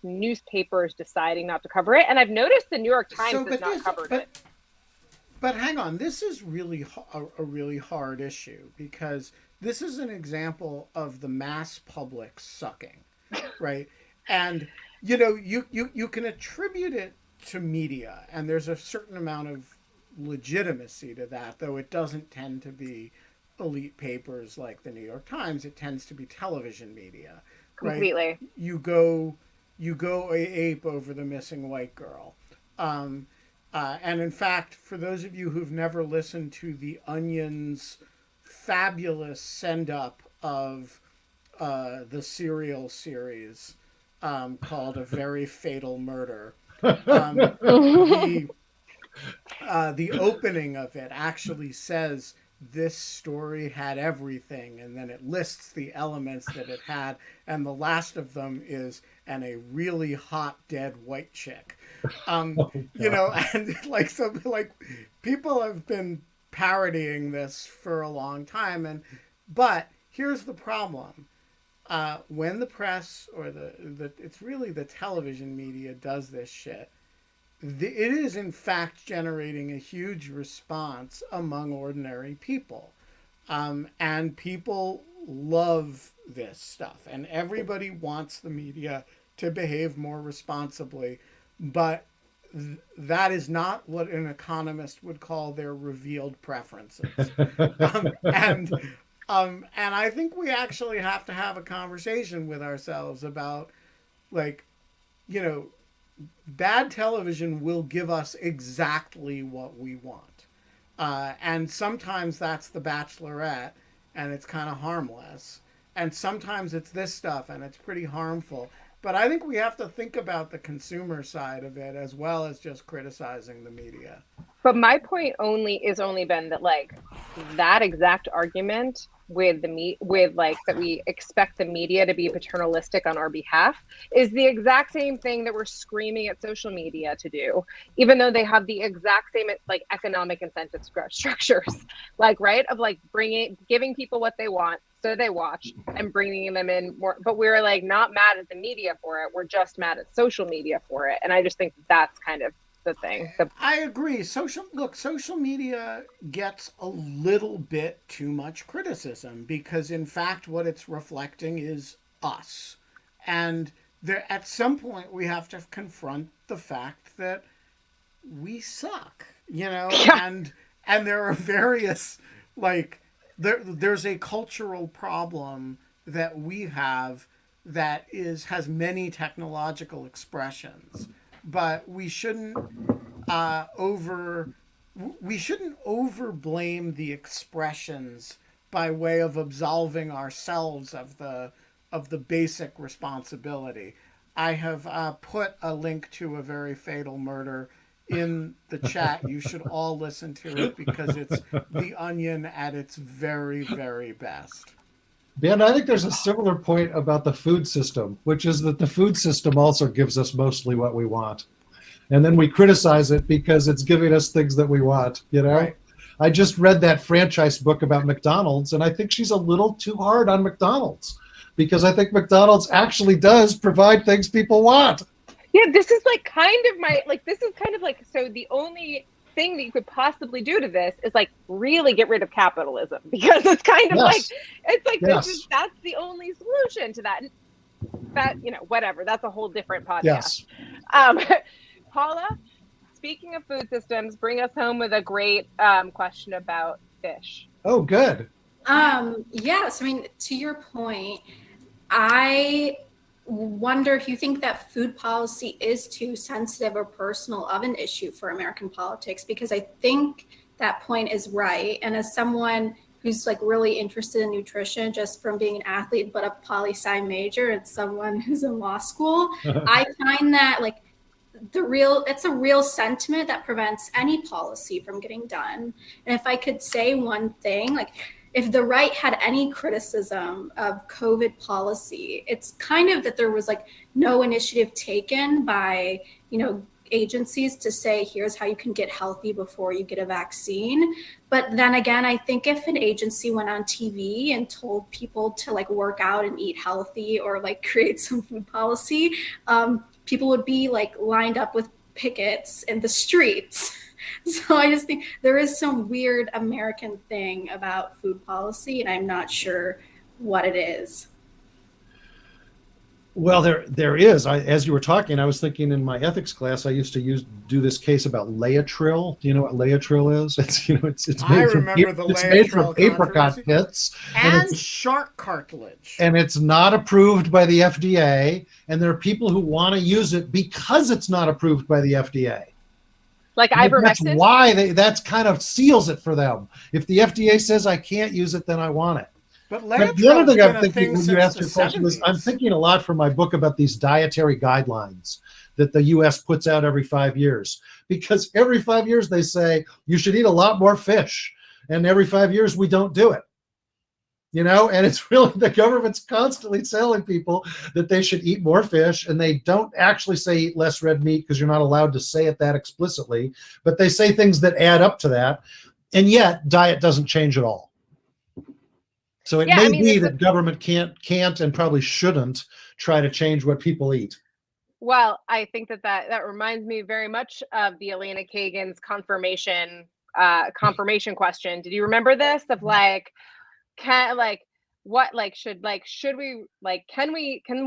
newspapers deciding not to cover it. And I've noticed the New York Times has not covered it. But hang on, this is really a really hard issue, because this is an example of the mass public sucking, right? And you can attribute it to media, and there's a certain amount of legitimacy to that, though it doesn't tend to be elite papers like the New York Times. It tends to be television media, right? Completely. You go ape over the missing white girl. And in fact, for those of you who've never listened to The Onion's fabulous send-up of the serial series, called A Very Fatal Murder. The opening of it actually says this story had everything, and then it lists the elements that it had, and the last of them is and a really hot dead white chick. And people have been parodying this for a long time, but here's the problem. When the press or it's really the television media does this shit, it is in fact generating a huge response among ordinary people. And people love this stuff, and everybody wants the media to behave more responsibly, but that is not what an economist would call their revealed preferences. And I think we actually have to have a conversation with ourselves about, bad television will give us exactly what we want. And sometimes that's The Bachelorette, and it's kind of harmless. And sometimes it's this stuff, and it's pretty harmful. But I think we have to think about the consumer side of it as well as just criticizing the media. But my point has only been that that exact argument with that we expect the media to be paternalistic on our behalf is the exact same thing that we're screaming at social media to do, even though they have the exact same economic incentive structures, of giving people what they want so they watch and bringing them in more. But we're not mad at the media for it. We're just mad at social media for it. And I just think that's kind of the thing. I agree. Social media gets a little bit too much criticism because, in fact, what it's reflecting is us. And at some point, we have to confront the fact that we suck, and there are various, there's a cultural problem that we have that has many technological expressions. But we shouldn't overblame the expressions by way of absolving ourselves of the basic responsibility. I have put a link to A Very Fatal Murder in the chat. You should all listen to it because it's The Onion at its very, very best. Ben, I think there's a similar point about the food system, which is that the food system also gives us mostly what we want. And then we criticize it because it's giving us things that we want, you know? Right. I just read that franchise book about McDonald's, and I think she's a little too hard on McDonald's because I think McDonald's actually does provide things people want. Yeah, this is like kind of like, so the only thing that you could possibly do to this is like really get rid of capitalism, because it's kind of Yes. that's the only solution to that. That, whatever, that's a whole different podcast. Yes. Paula, speaking of food systems, bring us home with a great question about fish. Oh, good. Yes, I mean, to your point, I wonder if you think that food policy is too sensitive or personal of an issue for American politics, because I think that point is right. And as someone who's like really interested in nutrition just from being an athlete, but a poli-sci major, and someone who's in law school, I find that like it's a real sentiment that prevents any policy from getting done. And if I could say one thing, like if the right had any criticism of COVID policy, it's kind of that there was like no initiative taken by, agencies to say, here's how you can get healthy before you get a vaccine. But then again, I think if an agency went on TV and told people to like work out and eat healthy or like create some food policy, people would be like lined up with pickets in the streets. So I just think there is some weird American thing about food policy, and I'm not sure what it is. Well, there is. As you were talking, I was thinking in my ethics class, I used to do this case about Laetril. Do you know what Laetril is? It's made from apricot pits and shark cartilage, and it's not approved by the FDA. And there are people who want to use it because it's not approved by the FDA. Like ivermectin? That's why that's kind of seals it for them. If the FDA says I can't use it, then I want it. But the other thing I'm thinking when you ask your question is, I'm thinking a lot for my book about these dietary guidelines that the U.S. puts out every 5 years. Because every 5 years they say you should eat a lot more fish. And every 5 years we don't do it. And it's really the government's constantly telling people that they should eat more fish, and they don't actually say eat less red meat because you're not allowed to say it that explicitly, but they say things that add up to that, and yet diet doesn't change at all. So it may be that government can't and probably shouldn't try to change what people eat. Well, I think that reminds me very much of the Elena Kagan's confirmation question. Did you remember this? Of like, can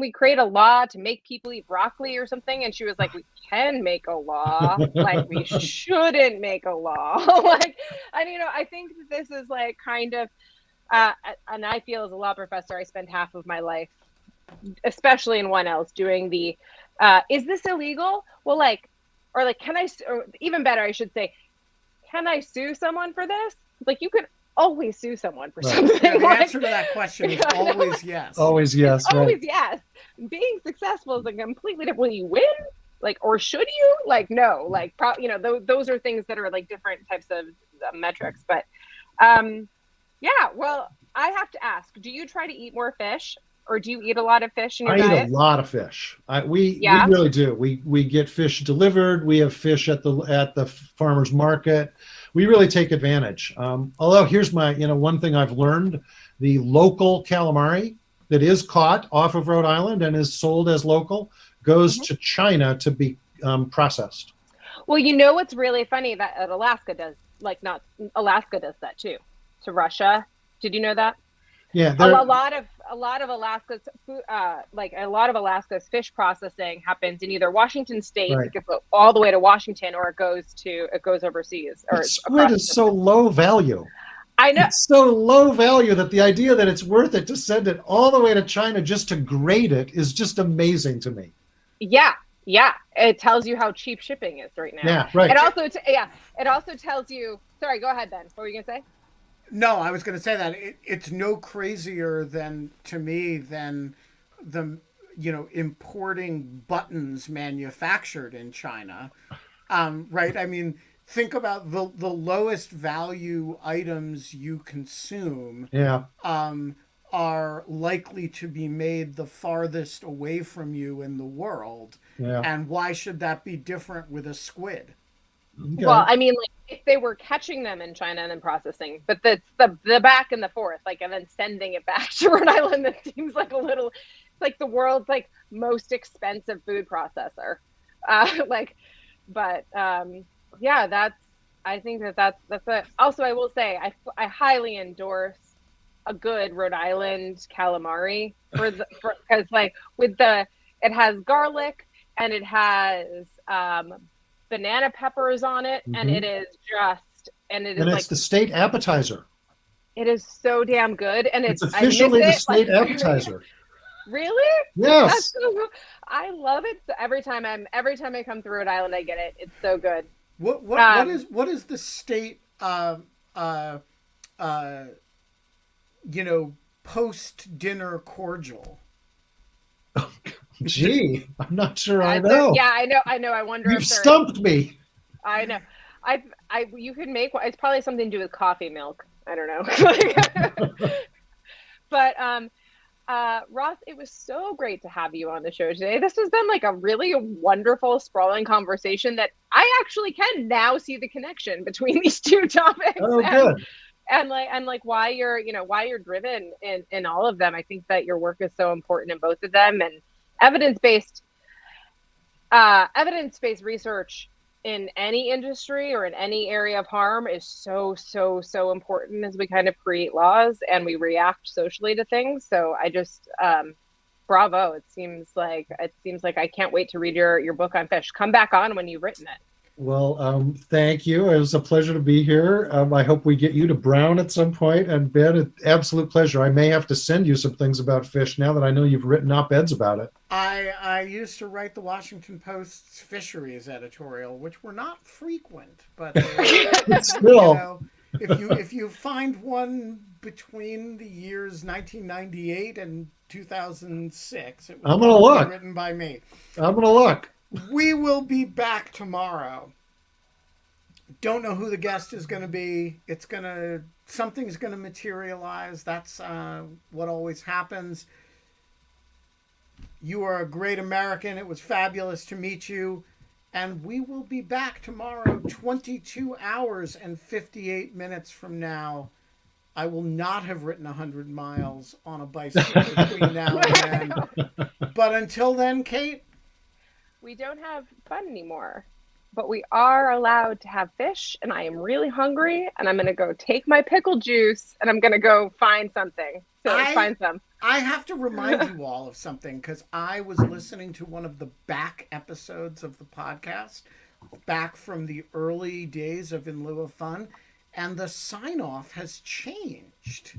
we create a law to make people eat broccoli or something? And she was like, we can make a law, like we shouldn't make a law. I think that this is like kind of, and I feel as a law professor, I spend half of my life, especially in 1Ls, doing the, is this illegal? Well, can I, or even better, I should say, can I sue someone for this? Like, you could always sue someone for something. Yeah, the answer to that question is always yes. Always yes. Right. Always yes. Being successful is a completely different. Will you win? Like, or should you? Like, no. Like, those are things that are like different types of metrics. But, yeah. Well, I have to ask: do you try to eat more fish, or do you eat a lot of fish in your diet? I eat a lot of fish. We really do. We get fish delivered. We have fish at the farmer's market. We really take advantage. Although here's my, one thing I've learned: the local calamari that is caught off of Rhode Island and is sold as local goes to China to be processed. Well, what's really funny that Alaska does, Alaska does that too, to Russia. Did you know that? Yeah, a lot of Alaska's fish processing happens in either Washington State, it goes all the way to Washington, or it goes overseas. Or squid is so low value. I know, it's so low value that the idea that it's worth it to send it all the way to China just to grade it is just amazing to me. Yeah. It tells you how cheap shipping is right now. Yeah, right. It also tells you. Sorry, go ahead, Ben. What were you gonna say? No, I was going to say that it's no crazier than the importing buttons manufactured in China Right? I mean, think about the lowest value items you consume. Yeah. Are likely to be made the farthest away from you in the world. Yeah. And why should that be different with a squid? Okay. Well, I mean, like if they were catching them in China and then processing, but the back and the forth, like, and then sending it back to Rhode Island, that seems like a little, it's like the world's like most expensive food processor. Like, but yeah, I think that's a. Also, I will say, I highly endorse a good Rhode Island calamari because like it has garlic and it has banana peppers on it, and it is it's the state appetizer. It is so damn good, and it's officially the state appetizer. Really? Yes. I love it. So every time I come through Rhode Island, I get it. It's so good. What is the state post dinner cordial? Gee, I'm not sure I know. Yeah, I know. I wonder. You've stumped me. I know. You could make one. It's probably something to do with coffee milk. I don't know. But Ross, it was so great to have you on the show today. This has been like a really wonderful, sprawling conversation that I actually can now see the connection between these two topics. Oh, good. And why you're driven in all of them. I think that your work is so important in both of them, and evidence-based research in any industry or in any area of harm is so important as we kind of create laws and we react socially to things. So I just bravo. It seems like I can't wait to read your book on fish. Come back on when you've written it. Well, thank you. It was a pleasure to be here. I hope we get you to Brown at some point. And Ben, an absolute pleasure. I may have to send you some things about fish now that I know you've written op-eds about it. I used to write the Washington Post's fisheries editorial, which were not frequent, but still, if you find one between the years 1998 and 2006, it was written by me. I'm gonna look. We will be back tomorrow. Don't know who the guest is going to be. Something's going to materialize. That's what always happens. You are a great American. It was fabulous to meet you. And we will be back tomorrow, 22 hours and 58 minutes from now. I will not have written 100 miles on a bicycle between now and then. But until then, Kate, we don't have fun anymore, but we are allowed to have fish, and I am really hungry, and I'm going to go take my pickle juice, and I'm going to go find something. Find some. I have to remind you all of something, because I was listening to one of the back episodes of the podcast, back from the early days of In Lieu of Fun, and the sign-off has changed.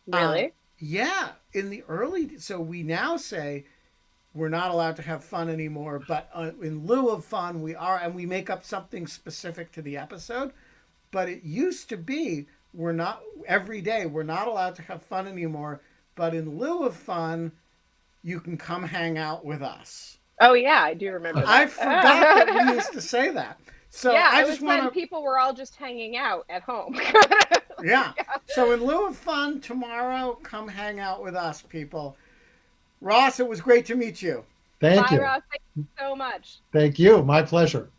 Really? Yeah. So we now say, we're not allowed to have fun anymore, but in lieu of fun, we are, and we make up something specific to the episode. But it used to be, every day, we're not allowed to have fun anymore, but in lieu of fun, you can come hang out with us. Oh, yeah, I do remember that. I forgot that we used to say that. So yeah, I just want when people were all just hanging out at home. Yeah. So in lieu of fun, tomorrow, come hang out with us, people. Ross, it was great to meet you. Thank you. Bye, Ross. Thank you so much. Thank you. My pleasure.